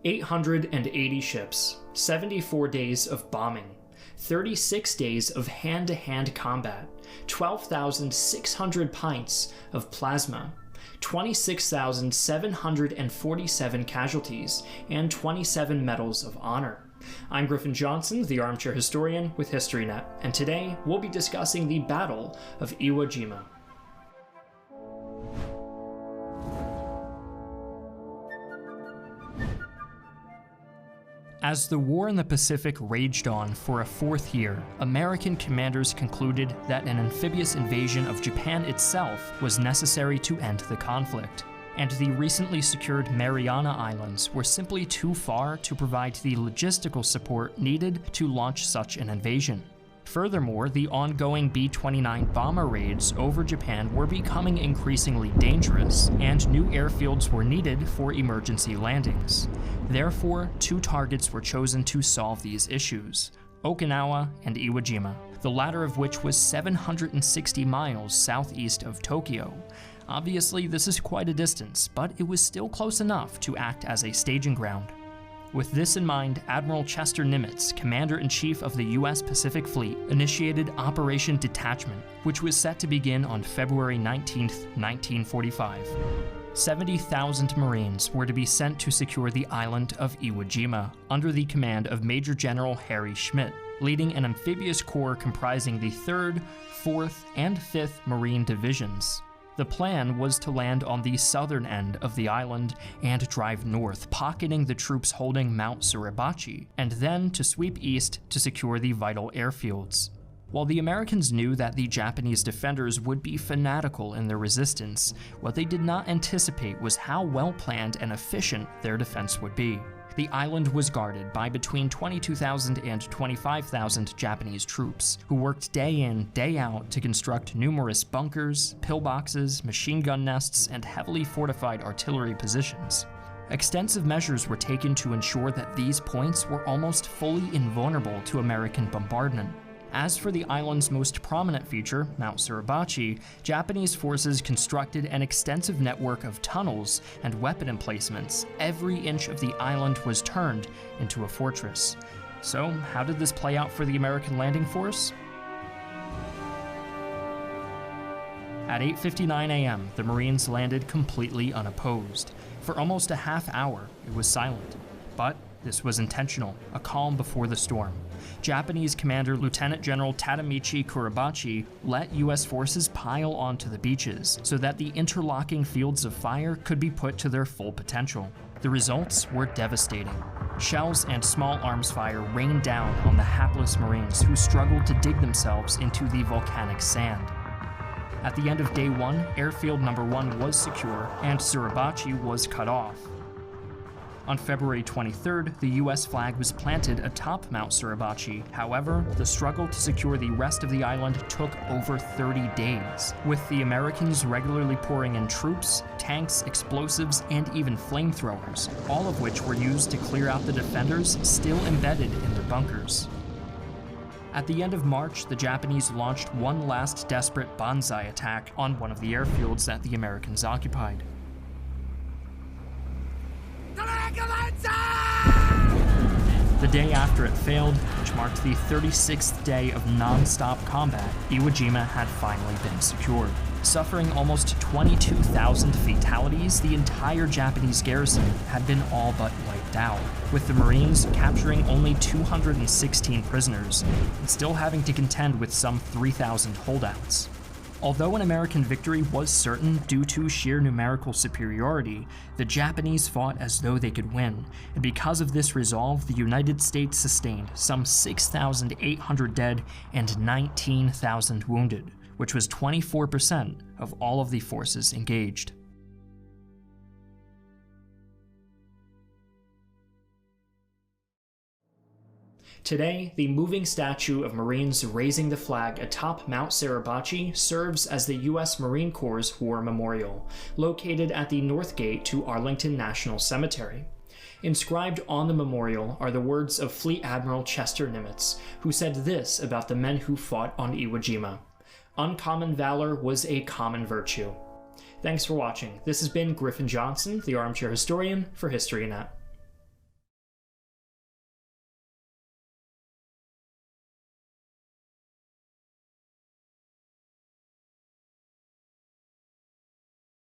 880 ships, 74 days of bombing, 36 days of hand-to-hand combat, 12,600 pints of plasma, 26,747 casualties, and 27 medals of honor. I'm Griffin Johnson, the Armchair Historian with HistoryNet, and today we'll be discussing the Battle of Iwo Jima. As the war in the Pacific raged on for a fourth year, American commanders concluded that an amphibious invasion of Japan itself was necessary to end the conflict, and the recently secured Mariana Islands were simply too far to provide the logistical support needed to launch such an invasion. Furthermore, the ongoing B-29 bomber raids over Japan were becoming increasingly dangerous, and new airfields were needed for emergency landings. Therefore, two targets were chosen to solve these issues: Okinawa and Iwo Jima, the latter of which was 760 miles southeast of Tokyo. Obviously, this is quite a distance, but it was still close enough to act as a staging ground. With this in mind, Admiral Chester Nimitz, Commander-in-Chief of the U.S. Pacific Fleet, initiated Operation Detachment, which was set to begin on February 19, 1945. 70,000 Marines were to be sent to secure the island of Iwo Jima, under the command of Major General Harry Schmidt, leading an amphibious corps comprising the 3rd, 4th, and 5th Marine Divisions. The plan was to land on the southern end of the island and drive north, pocketing the troops holding Mount Suribachi, and then to sweep east to secure the vital airfields. While the Americans knew that the Japanese defenders would be fanatical in their resistance, what they did not anticipate was how well-planned and efficient their defense would be. The island was guarded by between 22,000 and 25,000 Japanese troops, who worked day in, day out to construct numerous bunkers, pillboxes, machine gun nests, and heavily fortified artillery positions. Extensive measures were taken to ensure that these points were almost fully invulnerable to American bombardment. As for the island's most prominent feature, Mount Suribachi, Japanese forces constructed an extensive network of tunnels and weapon emplacements. Every inch of the island was turned into a fortress. So, how did this play out for the American landing force? At 8:59 a.m., the Marines landed completely unopposed. For almost a half hour, it was silent. But this was intentional, a calm before the storm. Japanese Commander Lieutenant General Tadamichi Kurabachi let U.S. forces pile onto the beaches so that the interlocking fields of fire could be put to their full potential. The results were devastating. Shells and small arms fire rained down on the hapless Marines who struggled to dig themselves into the volcanic sand. At the end of day one, airfield number 1 was secure and Suribachi was cut off. On February 23rd, the U.S. flag was planted atop Mount Suribachi. However, the struggle to secure the rest of the island took over 30 days, with the Americans regularly pouring in troops, tanks, explosives, and even flamethrowers, all of which were used to clear out the defenders still embedded in their bunkers. At the end of March, the Japanese launched one last desperate banzai attack on one of the airfields that the Americans occupied. The day after it failed, which marked the 36th day of non-stop combat, Iwo Jima had finally been secured. Suffering almost 22,000 fatalities, the entire Japanese garrison had been all but wiped out, with the Marines capturing only 216 prisoners and still having to contend with some 3,000 holdouts. Although an American victory was certain due to sheer numerical superiority, the Japanese fought as though they could win, and because of this resolve, the United States sustained some 6,800 dead and 19,000 wounded, which was 24% of all of the forces engaged. Today, the moving statue of Marines raising the flag atop Mount Suribachi serves as the U.S. Marine Corps' War Memorial, located at the north gate to Arlington National Cemetery. Inscribed on the memorial are the words of Fleet Admiral Chester Nimitz, who said this about the men who fought on Iwo Jima: "Uncommon valor was a common virtue." Thanks for watching. This has been Griffin Johnson, the Armchair Historian for HistoryNet.